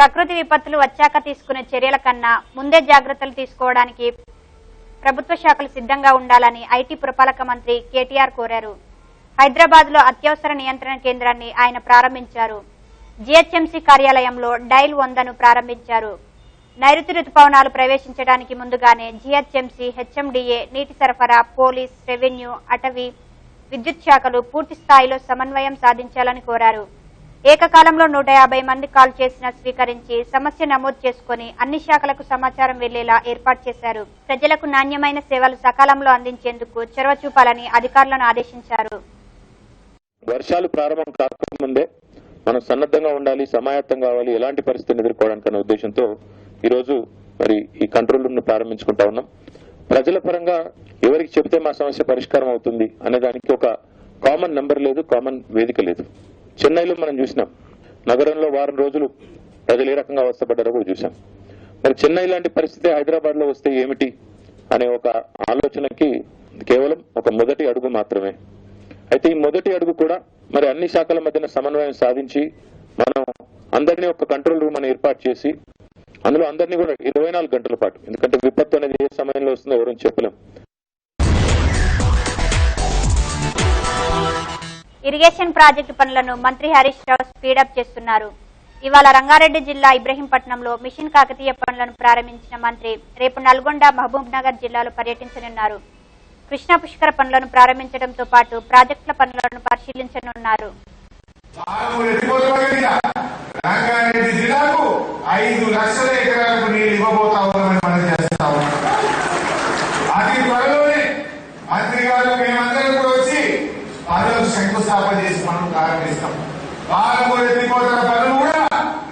ప్రకృతి విపత్తులు వచ్చాక తీసుకునే చర్యల కన్నా ముందే జాగ్రత్తలు తీసుకోవడానికి ప్రభుత్వ శాఖలు సిద్ధంగా ఉండాలని ఐటీ పురపాలక మంత్రి కేటీఆర్ కోరారు. హైదరాబాద్ లో అత్యవసర నియంత్రణ కేంద్రాన్ని ఆయన ప్రారంభించారు. జీహెచ్ఎంసీ కార్యాలయంలో డైల్ 100ను ప్రారంభించారు. నైరుతి రుతుపవనాలు ప్రవేశించడానికి ముందుగానే జీహెచ్ఎంసీ, హెచ్ఎండిఏ, నీటి సరఫరా, పోలీస్, రెవెన్యూ, అటవీ, విద్యుత్ శాఖలు పూర్తి స్థాయిలో సమన్వయం సాధించాలని కోరారు. ఏకకాలంలో 150 మంది కాల్ చేసినా స్వీకరించి సమస్య నమోదు చేసుకుని అన్ని శాఖలకు సమాచారం వెళ్లేలా ఏర్పాటు చేశారు. ప్రజలకు నాణ్యమైన సేవలు సకాలంలో అందించేందుకు చొరవ చూపాలని అధికారులను ఆదేశించారు. వర్షాలు ప్రారంభం కాకముందే మనం సన్నద్ధంగా ఉండాలి, సమాయత్తం కావాలి, ఎలాంటి పరిస్థితిని ఎదుర్కోవడానికన్న ఉద్దేశంతో ఈరోజు మరి ఈ కంట్రోల్ రూమ్ ను ప్రారంభించుకుంటా ఉన్నాం. ప్రజల పరంగా ఎవరికి చెబితే మా సమస్య పరిష్కారం అవుతుంది అనే దానికి ఒక కామన్ నెంబర్ లేదు, కామన్ వేదిక లేదు. చెన్నైలో మనం చూసినాం, నగరంలో వారం రోజులు ప్రజలు ఏ రకంగా అవస్థపడ్డారో కూడా చూసాం. మరి చెన్నై లాంటి పరిస్థితి హైదరాబాద్ లో వస్తే ఏమిటి అనే ఒక ఆలోచనకి కేవలం ఒక మొదటి అడుగు మాత్రమే. అయితే ఈ మొదటి అడుగు కూడా మరి అన్ని శాఖల మధ్యన సమన్వయం సాధించి మనం అందరినీ ఒక కంట్రోల్ రూమ్ అని ఏర్పాటు చేసి అందులో అందరినీ కూడా 24 గంటల పాటు, ఎందుకంటే విపత్తు అనేది ఏ సమయంలో వస్తుందో ఎవరైనా చెప్పలేం. ఇరిగేషన్ ప్రాజెక్టు పనులను మంత్రి హరీష్ రావు స్పీడప్ చేస్తున్నారు. ఇవాళ రంగారెడ్డి జిల్లా ఇబ్రహీంపట్నంలో మిషన్ కాకతీయ పనులను ప్రారంభించిన మంత్రి రేపు నల్గొండ, మహబూబ్ నగర్ జిల్లాలో పర్యటించనున్నారు. కృష్ణా పుష్కర పనులను ప్రారంభించడంతో పాటు ప్రాజెక్టుల పనులను పరిశీలించనున్నారు. రంగారెడ్డి జిల్లాకు 5 లక్షల ఎకరాలకు నీళ్లు ఇవ్వబోతామని మనం చేస్తాము. అతి త్వరలోనే మంత్రి గారు మేమందరం కూడా వచ్చి పనులకు శంకుస్థాపన చేసి పనులు ప్రారంభిస్తాం. పాలమూరు ఎత్తిపోతల పనులు కూడా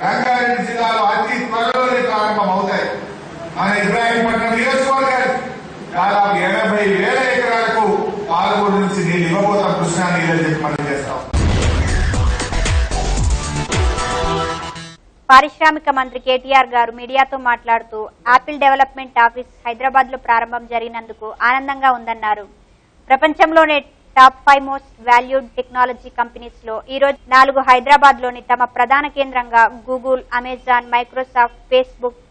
రంగారెడ్డి జిల్లాలో అతి త్వరలోనే ప్రారంభం అవుతాయి. మన ఇబ్రాహీంపట్నం నియోజకవర్గానికి దాదాపు 80,000 ఎకరాలకు పాలమూరు నుంచి నీళ్లు ఇవ్వబోతాం, కృష్ణా నీళ్ళు చెప్పి మనం చేస్తాం. పారిశ్రామిక మంత్రి కేటీఆర్ గారు మీడియాతో మాట్లాడుతూ యాపిల్ డెవలప్మెంట్ ఆఫీస్ హైదరాబాద్ లో ప్రారంభం జరిగినందుకు ఆనందంగా ఉందన్నారు. ప్రపంచంలోనే top 5 most valued technology companies లో ఈ రోజు 4 హైదరాబాద్ లోని తమ ప్రధాన కేంద్రంగా Google, Amazon, Microsoft, Facebook,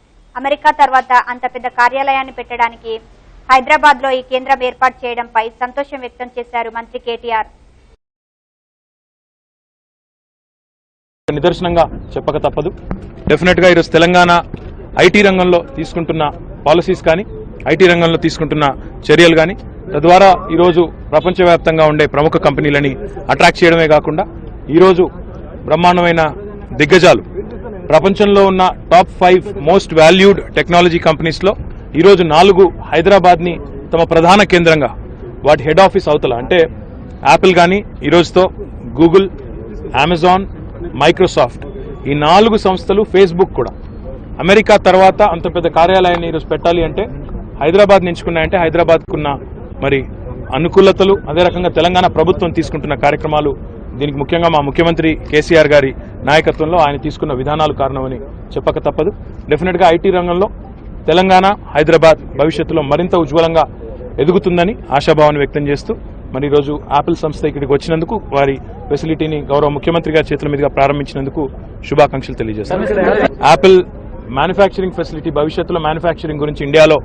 America తర్వాత అంత పెద్ద కార్యాలయాన్ని పెట్టడానికి హైదరాబాద్ లో ఈ కేంద్రం ఏర్పాటు చేయడంపై సంతోషం వ్యక్తం చేశారు మంత్రి కేటీఆర్. నిదర్శనంగా చెప్పక తప్పదు. డెఫినెట్ గా ఈరోజు తెలంగాణ ఐటీ రంగంలో తీసుకుంటున్న పాలసీస్ కానీ, ఐటీ రంగంలో తీసుకుంటున్న చర్యలు కానీ, తద్వారా ఈరోజు ప్రపంచవ్యాప్తంగా ఉండే ప్రముఖ కంపెనీలని అట్రాక్ట్ చేయడమే కాకుండా ఈరోజు బ్రహ్మాండమైన దిగ్గజాలు ప్రపంచంలో ఉన్న top 5 most valued technology companies లో ఈరోజు 4 హైదరాబాద్ ని తమ ప్రధాన కేంద్రంగా, వాటి హెడ్ ఆఫీస్ అవతల అంటే యాపిల్ కానీ, ఈరోజుతో గూగుల్, అమెజాన్, మైక్రోసాఫ్ట్, ఈ 4 సంస్థలు, ఫేస్బుక్ కూడా అమెరికా తర్వాత అంత పెద్ద కార్యాలయాన్ని ఈరోజు పెట్టాలి అంటే హైదరాబాద్ ఎంచుకున్నాయంటే హైదరాబాద్కున్న మరి అనుకూలతలు, అదే రకంగా తెలంగాణ ప్రభుత్వం తీసుకుంటున్న కార్యక్రమాలు, దీనికి ముఖ్యంగా మా ముఖ్యమంత్రి కేసీఆర్ గారి నాయకత్వంలో ఆయన తీసుకున్న విధానాలు కారణమని చెప్పక తప్పదు. డెఫినెట్ గా ఐటీ రంగంలో తెలంగాణ, హైదరాబాద్ భవిష్యత్తులో మరింత ఉజ్వలంగా ఎదుగుతుందని ఆశాభావాన్ని వ్యక్తం చేస్తూ మరి ఈరోజు యాపిల్ సంస్థ ఇక్కడికి వచ్చినందుకు, వారి ఫెసిలిటీని గౌరవ ముఖ్యమంత్రి గారి చేతుల మీదుగా ప్రారంభించినందుకు శుభాకాంక్షలు తెలియజేస్తాను. యాపిల్ మ్యానుఫ్యాక్చరింగ్ ఫెసిలిటీ భవిష్యత్తులో మ్యానుఫ్యాక్చరింగ్ గురించి ఇండియాలో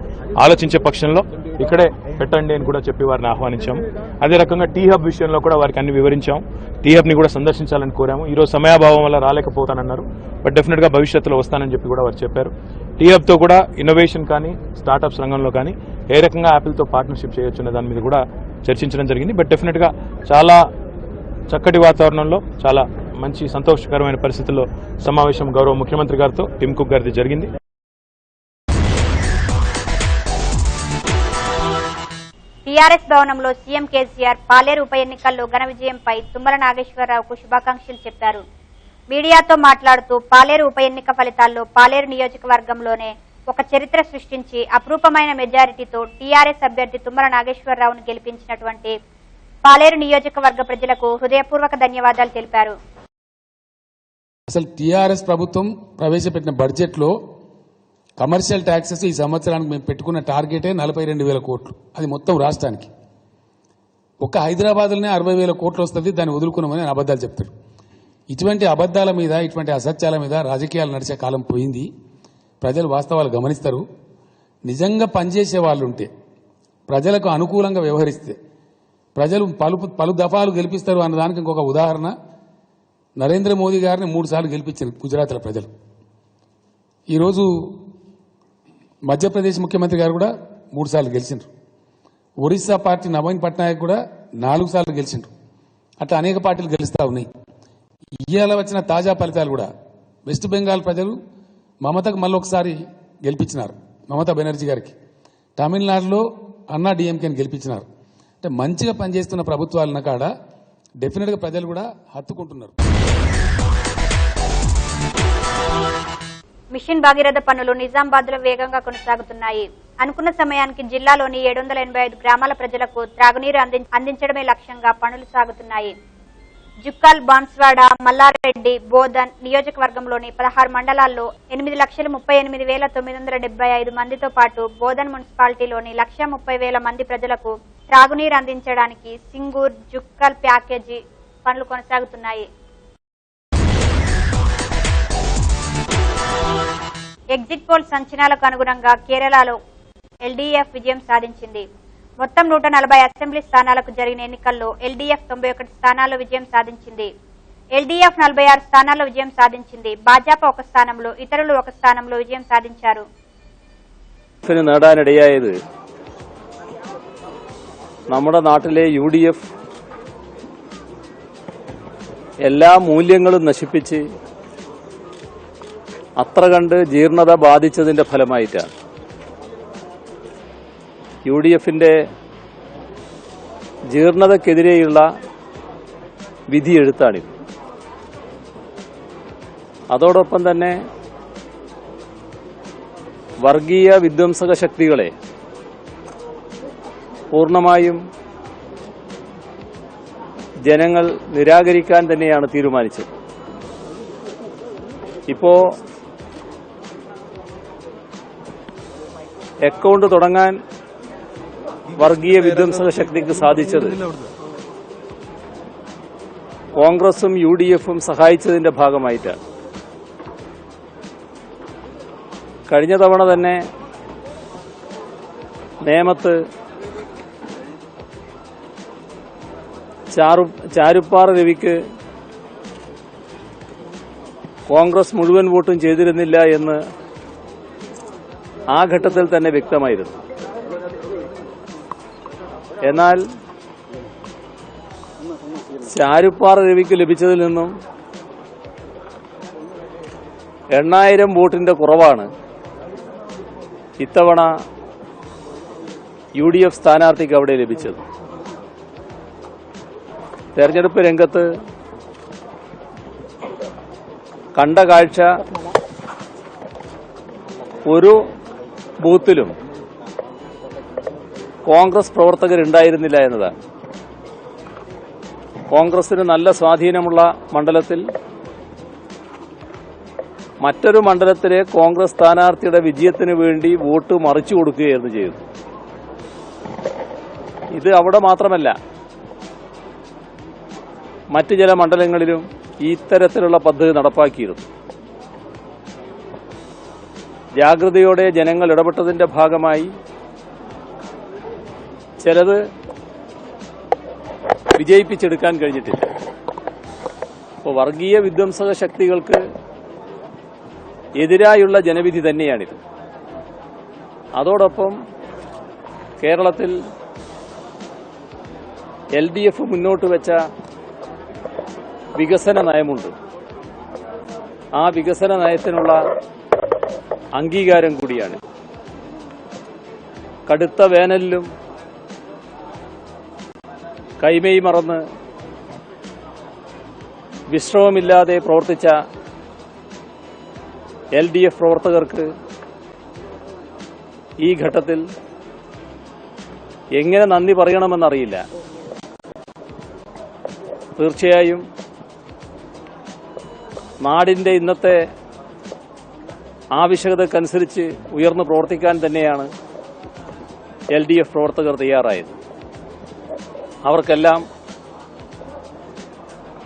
ఆలోచించే పక్షంలో ఇక్కడే పెట్టండి అని కూడా చెప్పి వారిని ఆహ్వానించాము. అదే రకంగా టీ హబ్ విషయంలో కూడా వారికి అన్ని వివరించాము. టీ హబ్ ని కూడా సందర్శించాలని కోరాము. ఈరోజు సమయాభావం వల్ల రాలేకపోతానన్నారు, బట్ డెఫినెట్ గా భవిష్యత్తులో వస్తానని చెప్పి కూడా వారు చెప్పారు. టీ హబ్ తో కూడా ఇన్నోవేషన్ కానీ, స్టార్టప్స్ రంగంలో కానీ ఏ రకంగా యాపిల్ తో పార్ట్నర్షిప్ చేయొచ్చు అనే దాని మీద కూడా చర్చించడం జరిగింది. బట్ డెఫినెట్ గా చాలా చక్కటి వాతావరణంలో, చాలా మంచి సంతోషకరమైన పరిస్థితుల్లో సమావేశం గౌరవ ముఖ్యమంత్రి గారితో టిమ్ కుక్ గారిది జరిగింది. టీఆర్ఎస్ భవనంలో సీఎం కేసీఆర్ పాలేరు ఉప ఎన్నికల్లో ఘన విజయంపై తుమ్మల నాగేశ్వరరావుకు శుభాకాంక్షలు చెప్పారు. మీడియాతో మాట్లాడుతూ పాలేరు ఉప ఎన్నిక ఫలితాల్లో పాలేరు నియోజకవర్గంలోనే ఒక చరిత్ర సృష్టించి అపురూపమైన మెజారిటీతో టీఆర్ఎస్ అభ్యర్థి తుమ్మల నాగేశ్వరరావును గెలిపించినటువంటి పాలేరు నియోజకవర్గ ప్రజలకు హృదయపూర్వక ధన్యవాదాలు తెలిపారు. అసలు టీఆర్ఎస్ ప్రభుత్వం ప్రవేశపెట్టిన బడ్జెట్ లో కమర్షియల్ ట్యాక్సెస్ ఈ సంవత్సరానికి మేము పెట్టుకున్న టార్గెటే 42,000 కోట్లు. అది మొత్తం రాష్ట్రానికి. ఒక్క హైదరాబాద్లోనే 60,000 కోట్లు వస్తుంది, దాన్ని వదులుకున్నామని అబద్దాలు చెప్తారు. ఇటువంటి అబద్దాల మీద, ఇటువంటి అసత్యాల మీద రాజకీయాలు నడిచే కాలం పోయింది. ప్రజలు వాస్తవాలు గమనిస్తారు. నిజంగా పనిచేసే వాళ్ళుంటే, ప్రజలకు అనుకూలంగా వ్యవహరిస్తే ప్రజలు పలు దఫాలు గెలిపిస్తారు అన్నదానికి ఇంకొక ఉదాహరణ, నరేంద్ర మోదీ గారిని 3 సార్లు గెలిపించారు గుజరాత్ల ప్రజలు. ఈరోజు మధ్యప్రదేశ్ ముఖ్యమంత్రి గారు కూడా 3 సార్లు గెలిచిండ్రు. ఒరిస్సా పార్టీ నవీన్ పట్నాయక్ కూడా 4 సార్లు గెలిచిండ్రు. అట్లా అనేక పార్టీలు గెలుస్తా ఉన్నాయి. ఇవాళ వచ్చిన తాజా ఫలితాలు కూడా వెస్ట్ బెంగాల్ ప్రజలు మమతకు మళ్ళొకసారి గెలిపించినారు, మమతా బెనర్జీ గారికి. తమిళనాడులో అన్నా డిఎంకేని గెలిపించినారు. అంటే మంచిగా పనిచేస్తున్న ప్రభుత్వాలన్న కాడ డెఫినెట్ గా ప్రజలు కూడా హత్తుకుంటున్నారు. మిషన్ భగీరథ పనులు నిజామాబాద్ లో వేగంగా కొనసాగుతున్నాయి. అనుకున్న సమయానికి జిల్లాలోని 785 గ్రామాల ప్రజలకు త్రాగునీరు అందించడమే లక్ష్యంగా పనులు సాగుతున్నాయి. జుక్కల్, బాన్స్వాడ, మల్లారెడ్డి, బోధన్ నియోజకవర్గంలోని 16 మండలాల్లో 8,38,975 మందితో పాటు బోధన్ మున్సిపాలిటీలోని 1,30,000 మంది ప్రజలకు త్రాగునీరు అందించడానికి సింగూర్, జుక్కల్ ప్యాకేజీ పనులు కొనసాగుతున్నాయి. ఎగ్జిట్ పోల్ అంచనాలకు అనుగుణంగా కేరళలో ఎల్డీఎఫ్ విజయం సాధించింది. మొత్తం 140 అసెంబ్లీ స్థానాలకు జరిగిన ఎన్నికల్లో ఎల్డీఎఫ్ 91 స్థానాల్లో విజయం సాధించింది. ఎల్డీఎఫ్ 46 స్థానాల్లో విజయం సాధించింది. భాజపా 1 స్థానంలో, ఇతరులు 1 స్థానంలో విజయం సాధించారు. നേടാനിടയായത് നമ്മുടെ നാട്ടിലെ യുഡിഎഫ് എല്ലാ മൂല്യങ്ങളും നശിപ്പിച്ച് അത്ര കണ്ട് ജീർണത ബാധിച്ചതിന്റെ ഫലമായിട്ടാണ്. യുഡിഎഫിന്റെ ജീർണതയ്ക്കെതിരെയുള്ള വിധിയെഴുത്താണിത്. അതോടൊപ്പം തന്നെ വർഗീയ വിധ്വംസക ശക്തികളെ പൂർണ്ണമായും ജനങ്ങൾ നിരാകരിക്കാൻ തന്നെയാണ് തീരുമാനിച്ചത്. ഇപ്പോ അക്കൗണ്ട് തുടങ്ങാൻ വർഗീയ വിധ്വംസക ശക്തിക്ക് സാധിച്ചത് കോൺഗ്രസും യുഡിഎഫും സഹായിച്ചതിന്റെ ഭാഗമായിട്ടാണ്. കഴിഞ്ഞ തവണ തന്നെ നേമത്ത് ചാരുപ്പാറ രവിക്ക് കോൺഗ്രസ് മുഴുവൻ വോട്ടും ചെയ്തിരുന്നില്ല എന്ന് ആ ഘട്ടത്തിൽ തന്നെ വ്യക്തമായിരുന്നു. എന്നാൽ ചാരുപ്പാറ രവിക്ക് ലഭിച്ചതിൽ നിന്നും 8000 വോട്ടിന്റെ കുറവാണ് ഇത്തവണ യുഡിഎഫ് സ്ഥാനാർത്ഥിക്ക് അവിടെ ലഭിച്ചത്. തെരഞ്ഞെടുപ്പ് രംഗത്ത് കണ്ട കാഴ്ച ഒരു ബൂത്തിലും കോൺഗ്രസ് പ്രവർത്തകരുണ്ടായിരുന്നില്ല എന്നതാണ്. കോൺഗ്രസിന് നല്ല സ്വാധീനമുള്ള മണ്ഡലത്തിൽ മറ്റൊരു മണ്ഡലത്തിലെ കോൺഗ്രസ് സ്ഥാനാർത്ഥിയുടെ വിജയത്തിനു വേണ്ടി വോട്ട് മറിച്ചു കൊടുക്കുകയായിരുന്നു ചെയ്തത്. ഇത് അവിടെ മാത്രമല്ല, മറ്റു ചില മണ്ഡലങ്ങളിലും ഇത്തരത്തിലുള്ള പദ്ധതി നടപ്പാക്കിയിരുന്നു. ജാഗ്രതയോടെ ജനങ്ങൾ ഇടപെട്ടതിന്റെ ഭാഗമായി ചിലത് വിജയിപ്പിച്ചെടുക്കാൻ കഴിഞ്ഞിട്ടില്ല. അപ്പോൾ വർഗീയ വിധ്വംസക ശക്തികൾക്ക് എതിരായുള്ള ജനവിധി തന്നെയാണിത്. അതോടൊപ്പം കേരളത്തിൽ എൽഡിഎഫ് മുന്നോട്ട് വെച്ച വികസന നയമുണ്ട്. ആ വികസന നയത്തിനുള്ള അംഗീകാരം കൂടിയാണ്. കടുത്ത വേനലിലും കൈമേയ് മറന്ന് വിശ്രമമില്ലാതെ പ്രവർത്തിച്ച എൽഡിഎഫ് പ്രവർത്തകർക്ക് ഈ ഘട്ടത്തിൽ എങ്ങനെ നന്ദി പറയണമെന്നറിയില്ല. തീർച്ചയായും നാടിന്റെ ഇന്നത്തെ ആവശ്യകതക്കനുസരിച്ച് ഉയർന്നു പ്രവർത്തിക്കാൻ തന്നെയാണ് എൽഡിഎഫ് പ്രവർത്തകർ തയ്യാറായത്. അവർക്കെല്ലാം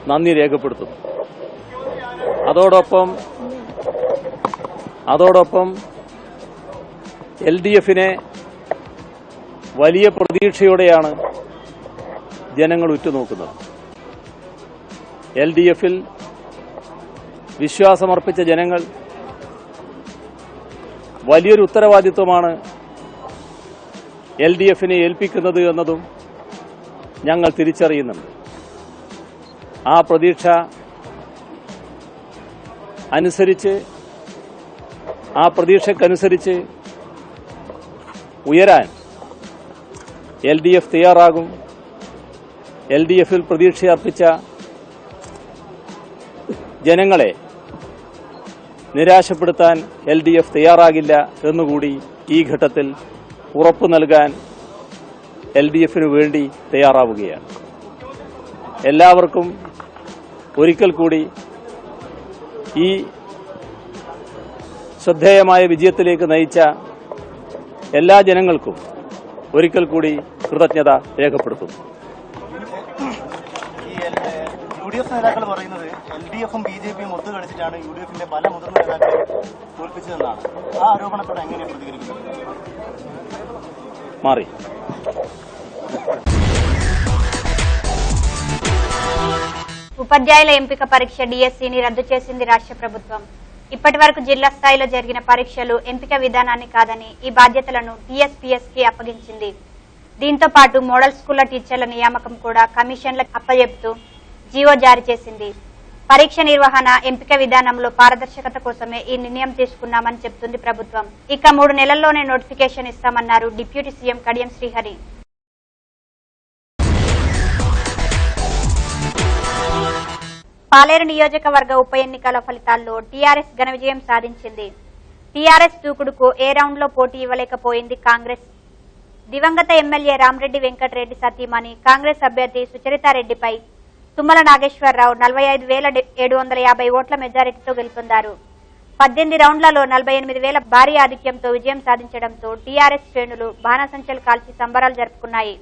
നന്ദി രേഖപ്പെടുത്തുന്നു. അതോടൊപ്പം LDF-നെ വലിയ പ്രതീക്ഷയോടെയാണ് ജനങ്ങൾ ഉറ്റുനോക്കുന്നത്. LDF-ൽ വിശ്വാസമർപ്പിച്ച ജനങ്ങൾ വലിയൊരു ഉത്തരവാദിത്വമാണ് LDF-നെ ഏൽപ്പിക്കുന്നത് എന്നതും ഞങ്ങൾ തിരിച്ചറിയുന്നുണ്ട്. ആ പ്രതീക്ഷ പ്രതീക്ഷയ്ക്കനുസരിച്ച് ഉയരാൻ LDF തയ്യാറാകും. LDF-ൽ പ്രതീക്ഷയർപ്പിച്ച ജനങ്ങളെ നിരാശപ്പെടുത്താൻ LDF തയ്യാറാകില്ല എന്നുകൂടി ഈ ഘട്ടത്തിൽ ഉറപ്പു നൽകാൻ LDF-നു വേണ്ടി തയ്യാറാവുകയാണ്. എല്ലാവർക്കും ഒരിക്കൽ കൂടി ഈ ശ്രദ്ധേയമായ വിജയത്തിലേക്ക് നയിച്ച എല്ലാ ജനങ്ങൾക്കും ഒരിക്കൽ കൂടി കൃതജ്ഞത രേഖപ്പെടുത്തുന്നു. UDF നേതാക്കൾ പറയുന്നത് LDF-ഉം BJP-യും ഒത്തുകളിച്ചിട്ടാണ് UDF-ന്റെ പല മുതിർന്ന നേതാക്കളെ തോൽപ്പിച്ചതെന്നാണ്. ആ ആരോപണത്തോടെ എങ്ങനെ പ്രതികരിക്കുന്നത്? മാറി ఉపాధ్యాయుల ఎంపిక పరీక్ష DSCని రద్దు చేసింది రాష్ట్ర ప్రభుత్వం. ఇప్పటి వరకు జిల్లా స్థాయిలో జరిగిన పరీక్షలు ఎంపిక విధానాన్ని కాదని ఈ బాధ్యతలను TSPSకి అప్పగించింది. దీంతో పాటు మోడల్ స్కూళ్ల టీచర్ల నియామకం కూడా కమిషన్లకు అప్పజెప్తూ జీవో జారీ చేసింది. పరీక్ష నిర్వహణ ఎంపిక విధానంలో పారదర్శకత కోసమే ఈ నిర్ణయం తీసుకున్నామని చెబుతుంది ప్రభుత్వం. ఇక 3 నెలల్లోనే నోటిఫికేషన్ ఇస్తామన్నారు డిప్యూటీ సీఎం కడియం శ్రీహరి. పాలేరు నియోజకవర్గ ఉప ఎన్నికల ఫలితాల్లో టీఆర్ఎస్ ఘన విజయం సాధించింది. టీఆర్ఎస్ దూకుడుకు ఏ రౌండ్లో పోటీ ఇవ్వలేకపోయింది కాంగ్రెస్. దివంగత ఎమ్మెల్యే రామరెడ్డి వెంకటరెడ్డి సతీమణి కాంగ్రెస్ అభ్యర్థి సుచరితారెడ్డిపై తుమ్మల నాగేశ్వరరావు 45,750 ఓట్ల మెజారిటీతో గెలుపొందారు. 18 రౌండ్లలో 48,000 భారీ ఆధిక్యంతో విజయం సాధించడంతో టీఆర్ఎస్ శ్రేణులు బాణసంచలు కాల్చి సంబరాలు జరుపుకున్నాయి.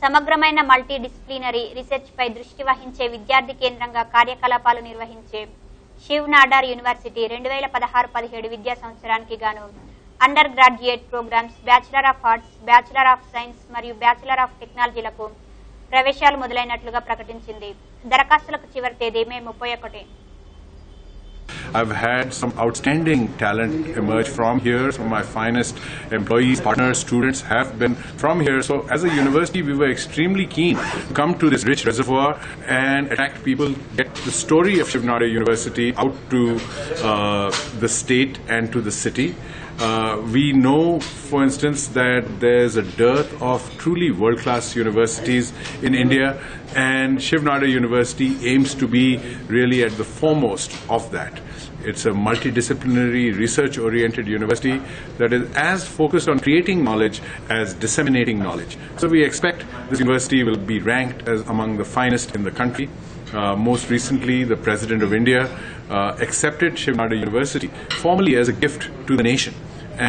సమగ్రమైన మల్టీ డిసిప్లినరీ రీసెర్చ్ పై దృష్టి వహించే విద్యార్థి కేంద్రంగా కార్యకలాపాలు నిర్వహించే శివ్ నాడార్ యూనివర్సిటీ 2016-17 విద్యా సంవత్సరానికి గాను undergraduate programmes, bachelor of arts, bachelor of science మరియు బ్యాచిలర్ ఆఫ్ టెక్నాలజీలకు ప్రవేశాలు మొదలైనట్లుగా ప్రకటించింది. దరఖాస్తులకు చివరి తేదీ మే 31. I've had some outstanding talent emerge from here. Some of my finest employees, partners, students have been from here. So as a university, we were extremely keen to come to this rich reservoir and attract people, get the story of Shiv Nadar University out to the state and to the city. We know, for instance, that there's a dearth of truly world-class universities in India, and Shiv Nadar University aims to be really at the foremost of that. It's a multidisciplinary, research-oriented university that is as focused on creating knowledge as disseminating knowledge. So we expect this university will be ranked as among the finest in the country. Most recently, the President of India accepted Shiv Nadar University formally as a gift to the nation.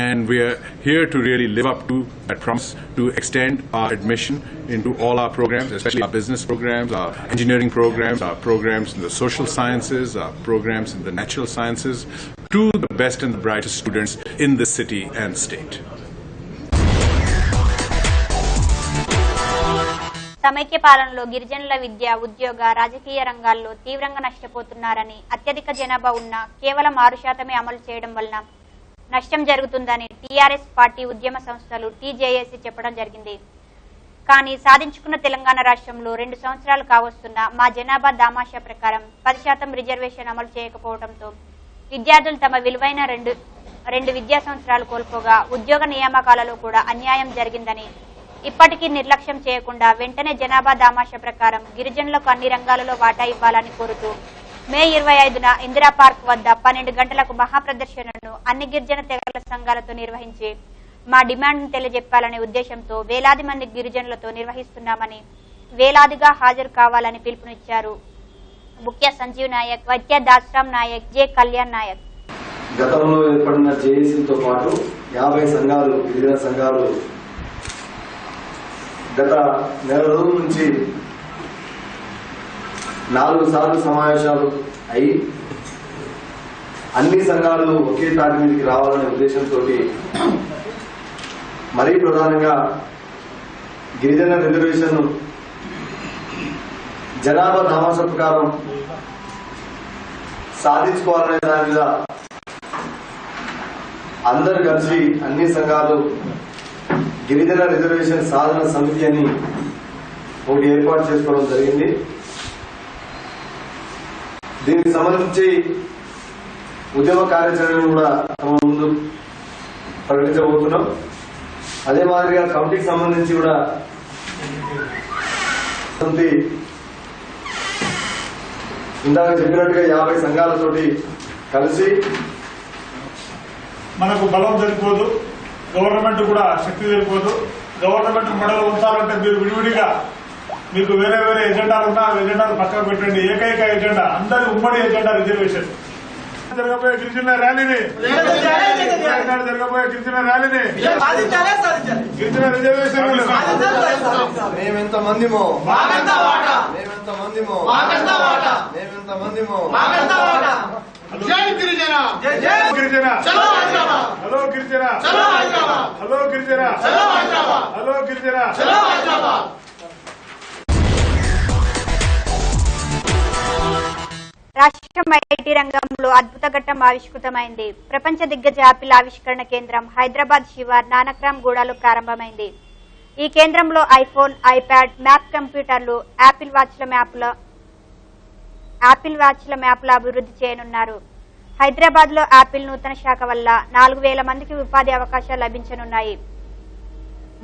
And we are here to really live up to that promise to extend our admission into all our programs, especially our business programs, our engineering programs, our programs in the social sciences, our programs in the natural sciences, to the best and the brightest students in the city and state. సమైక్య పాలనలో గిరిజనుల విద్య, ఉద్యోగ, రాజకీయ రంగాల్లో తీవ్రంగా నష్టపోతున్నారని, అత్యధిక జనాభా ఉన్న కేవలం 6% అమలు చేయడం వలన నష్టం జరుగుతుందని టీఆర్ఎస్ పార్టీ ఉద్యమ సంస్థలు టీజేఏసీ చెప్పడం జరిగింది. కానీ సాధించుకున్న తెలంగాణ రాష్ట్రంలో 2 సంవత్సరాలు కావస్తున్న మా జనాభా దామాషా ప్రకారం 10% రిజర్వేషన్ అమలు చేయకపోవడంతో విద్యార్థులు తమ విలువైన రెండు విద్యా సంవత్సరాలు కోల్పోగా ఉద్యోగ నియామకాలలో కూడా అన్యాయం జరిగిందని, ఇప్పటికీ నిర్లక్ష్యం చేయకుండా వెంటనే జనాభా దామాషా ప్రకారం గిరిజనులకు అన్ని రంగాలలో వాటా ఇవ్వాలని కోరుతూ మే 25న ఇందిరా పార్క్ వద్ద 12 గంటలకు మహాప్రదర్శనను అన్ని గిరిజన తెగల సంఘాలతో నిర్వహించి మా డిమాండ్ను తెలియజెప్పాలనే ఉద్దేశంతో వేలాది మంది గిరిజనులతో నిర్వహిస్తున్నామని, వేలాదిగా హాజరు కావాలని పిలుపునిచ్చారు. ముఖ్య సంజీవ్ నాయక్, వైద్య దాస్రామ్ నాయక్, జె కళ్యాణ్ నాయక్. గతంలో ఏర్పడిన జేఏసీతో పాటు 50 సంఘాలు, గిరిజన సంఘాలు గత నెల రోజుల నుంచి 4 సార్లు సమావేశాలు అయి అన్ని సంఘాలు ఒకే తాటి మీదకి రావాలనే ఉద్దేశంతో మరీ ప్రధానంగా గిరిజన రిజర్వేషన్ జనాభా దామాషా ప్రకారం సాధించుకోవాలనే దాని మీద అందరు కలిసి అన్ని సంఘాలు గిరిజన రిజర్వేషన్ సాధన సమితి అని ఒకటి ఏర్పాటు చేసుకోవడం జరిగింది. దీనికి సంబంధించి ఉద్యమ కార్యాచరణను కూడా తమ ముందు ప్రకటించబోతున్నాం. అదే మాదిరిగా కమిటీకి సంబంధించి కూడా ఇందాక చెప్పినట్టుగా 50 సంఘాలతోటి కలిసి మనకు బలం సరిపోదు, గవర్నమెంట్ కూడా శక్తి సరిపోదు. గవర్నమెంట్ మెడలు ఉంచాలంటే మీరు విడివిడిగా మీకు వేరే వేరే ఎజెండాలు ఉన్నా ఆ ఎజెండాలు పక్కన పెట్టండి. ఏకైక ఎజెండా, అందరి ఉమ్మడి ఎజెండా రిజర్వేషన్. జరగబోయే గిరిజన ర్యాలీని గిరిజన రిజర్వేషన్ మేమెంత మందిమో గిరిజన గిరిజన హలో గిరిజన హలో గిరిజన హలో గిరిజన. రాష్ట్రం ఐటీ రంగంలో అద్భుత ఘట్టం ఆవిష్కృతమైంది. ప్రపంచ దిగ్గజ యాపిల్ ఆవిష్కరణ కేంద్రం హైదరాబాద్ శివార్ నానక్రామ్ గూడలో ప్రారంభమైంది. ఈ కేంద్రంలో ఐఫోన్, ఐప్యాడ్, మ్యాప్ కంప్యూటర్లు, యాపిల్ వాచ్ల మ్యాప్ల అభివృద్ధి చేయనున్నారు. హైదరాబాద్ లో యాపిల్ నూతన శాఖ వల్ల 4,000 మందికి ఉపాధి అవకాశాలు లభించనున్నాయి.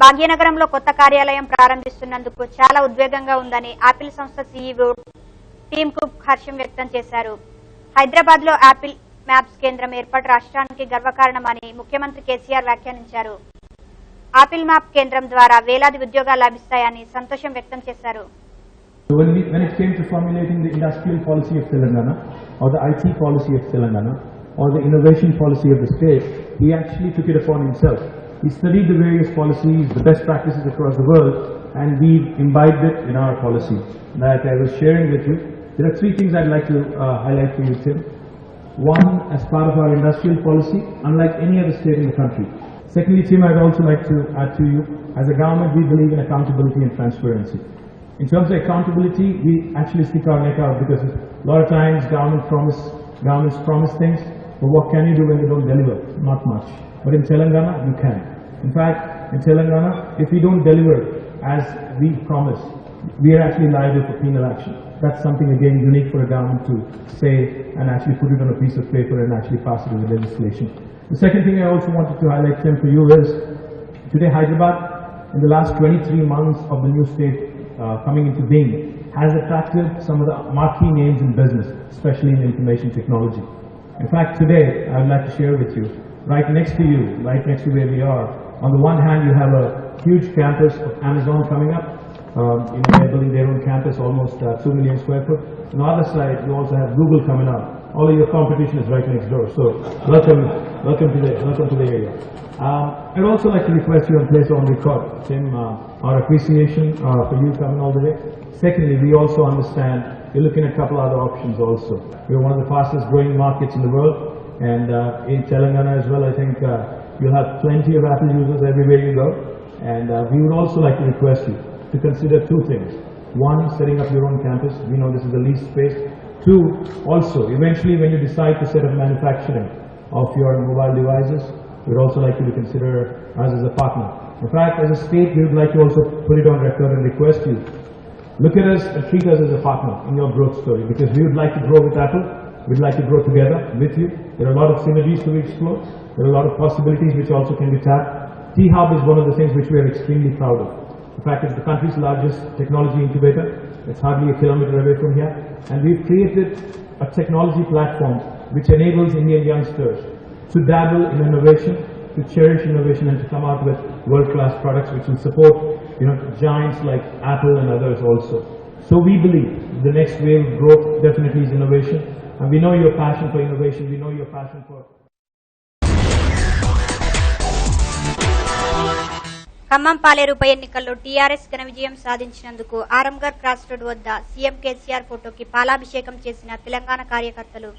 భాగ్యనగరంలో కొత్త కార్యాలయం ప్రారంభిస్తున్నందుకు చాలా ఉద్వేగంగా ఉందని యాపిల్ సంస్థ సీఈఓ టీమ్ కుక్ హర్షం వ్యక్తం చేశారు. హైదరాబాద్ లో యాపిల్ మ్యాప్స్ కేంద్రం ఏర్పాటు రాష్ట్రానికి గర్వకారణమని ముఖ్యమంత్రి కేసీఆర్ వ్యాఖ్యానించారు. యాపిల్ మ్యాప్ కేంద్రం ద్వారా వేలాది ఉద్యోగాలు లభిస్తాయని సంతోషం వ్యక్తం చేశారు. When it came to formulating the industrial policy of Telangana, or the IT policy of Telangana, or the innovation policy of the state, he actually took it upon himself. He studied the various policies, the best practices across the world, and we imbibed it in our policy. Like I was sharing with you, there are 3 things I'd like to highlight for you, Tim. One, as part of our industrial policy, unlike any other state in the country. Secondly, Tim, I'd also like to add to you, as a government, we believe in accountability and transparency. In terms of accountability, we actually stick our neck out because a lot of times governments promise things, but what can you do when they don't deliver? Not much. But in Telangana, you can. In fact, in Telangana, if we don't deliver as we promise, we are actually liable for penal action. That's something, again, unique for a government to say and actually put it on a piece of paper and actually pass it as legislation. The second thing I also wanted to highlight, Tim, for you is, today Hyderabad, in the last 23 months of the new state coming into being, has attracted some of the marquee names in business, especially in information technology. In fact, today, I would like to share with you, right next to you, right next to where we are, on the one hand, you have a huge campus of Amazon coming up. They're building their own campus, almost 2 million square foot. On the other side, you also have Google coming up. All of your competition is right next door. So, welcome to the area. I'd also like to request you and place on record, Tim, our appreciation for you coming all the way. Secondly, we also understand we're looking at a couple other options also. We're one of the fastest growing markets in the world, and in Telangana as well, I think you'll have plenty of Apple users everywhere you go. And we would also like to request you to consider 2 things. One, setting up your own campus. We know this is the least space. 2, also, eventually when you decide to set up manufacturing of your mobile devices, we would also like you to consider us as a partner. In fact, as a state, we would like to also put it on record and request you, look at us and treat us as a partner in your growth story, because we would like to grow with Apple. We'd like to grow together with you. There are a lot of synergies to explore. There are a lot of possibilities which also can be tapped. T-Hub is one of the things which we are extremely proud of. In fact, it's the country's largest technology incubator. It's hardly a kilometer away from here. And we've created a technology platform which enables Indian youngsters to dabble in innovation, to cherish innovation, and to come out with world-class products which will support, giants like Apple and others also. So we believe the next wave of growth definitely is innovation. And we know your passion for innovation. We know your passion for... Khammam పాలేరు ఉప ఎన్నికల్లో TRS ఘన విజయం సాధించినందుకు Aramghar cross road వద్ద CM KCR ఫోటోకి పాలాభిషేకం చేసిన తెలంగాణ కార్యకర్తలు.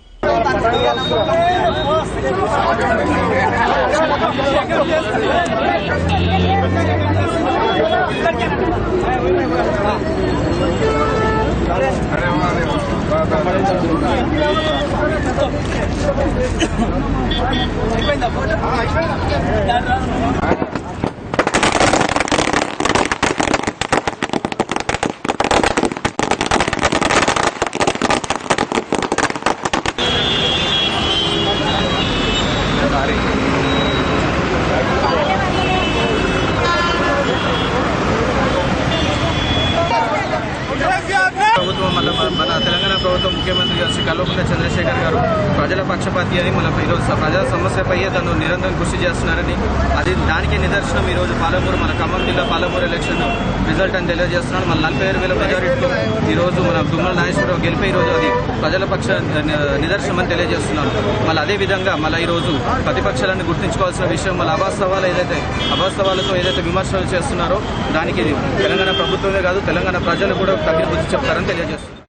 మన తెలంగాణ ప్రభుత్వం ముఖ్యమంత్రి గారు శ్రీ కల్వకుంట్ల చంద్రశేఖర్ గారు ప్రజల పక్షపాతి అని మన ఈరోజు ప్రజా సమస్యపై తను నిరంతరం కృషి చేస్తున్నారని దానికి నిదర్శనం ఈరోజు పాలమూరు మన ఖమ్మం జిల్లా పాలమూరు ఎలక్షన్ రిజల్ట్ అని తెలియజేస్తున్నాడు. మన 47,000 మెజారిటీతో ఈరోజు మన దుమ్మల నాగేశ్వరరావు గెలిపే ఈరోజు అది ప్రజల పక్ష నిదర్శనం అని తెలియజేస్తున్నాను. మళ్ళీ అదేవిధంగా మళ్ళీ ఈరోజు ప్రతిపక్షాలను గుర్తుంచుకోవాల్సిన విషయం మళ్ళీ అవాస్తవాలతో ఏదైతే విమర్శలు చేస్తున్నారో దానికి తెలంగాణ ప్రభుత్వమే కాదు తెలంగాణ ప్రజలు కూడా తగిన బుద్ధి చెప్తారని తెలియజేస్తున్నారు.